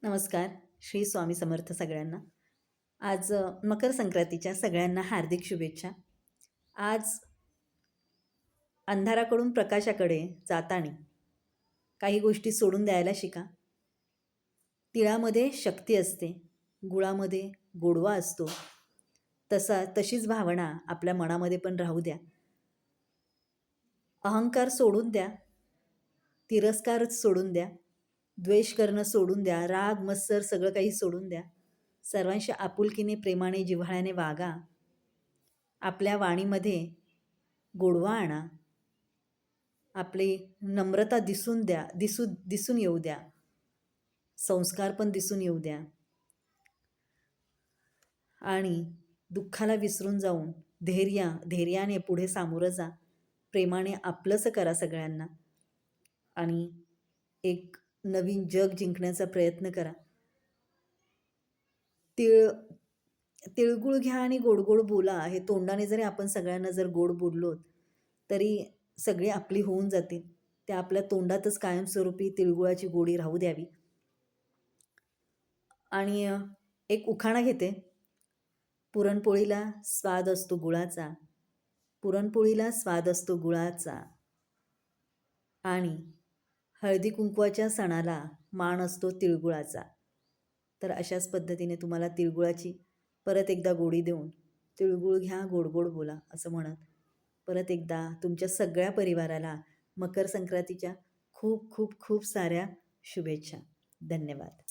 नमस्कार. श्री स्वामी समर्थ सगळ्यांना. आज मकर संक्रांतीच्या सगळ्यांना हार्दिक शुभेच्छा. आज अंधाराकडून प्रकाशाकडे जाताना काही गोष्टी सोडून द्यायला शिका. तिळामध्ये शक्ती असते, गुळामध्ये गोडवा असतो. तशीच भावना आपल्या मनामध्ये पण राहू द्या. अहंकार सोडून द्या, तिरस्कार सोडून द्या, द्वेष करणं सोडून द्या, राग मत्सर सगळं काही सोडून द्या. सर्वांशी आपुलकीने प्रेमाने जिव्हाळ्याने वागा. आपल्या वाणीमध्ये गोडवा आणा. आपली नम्रता दिसून येऊ द्या. संस्कार पण दिसून येऊ द्या. आणि दुःखाला विसरून जाऊन धैर्याने पुढे सामोरं जा. प्रेमाने आपलंसं करा सगळ्यांना आणि एक नवीन जग जिंकण्याचा प्रयत्न करा. तिळगुळ घ्या आणि गोड गोड बोला. हे तोंडाने जरी आपण सगळ्यांना जर गोड बोललो तरी सगळी आपली होऊन जातील. त्या आपल्या तोंडातच कायमस्वरूपी तिळगुळाची गोडी राहू द्यावी. आणि एक उखाणा घेते. पुरणपोळीला स्वाद असतो गुळाचा, पुरणपोळीला स्वाद असतो गुळाचा, आणि हळदी कुंकवाच्या सणाला मान असतो तिळगुळाचा. तर अशाच पद्धतीने तुम्हाला तिळगुळाची परत एकदा गोडी देऊन तिळगुळ घ्या, गोड गोड बोला असं म्हणत परत एकदा तुमच्या सगळ्या परिवाराला मकर संक्रांतीच्या खूप खूप खूप साऱ्या शुभेच्छा. धन्यवाद.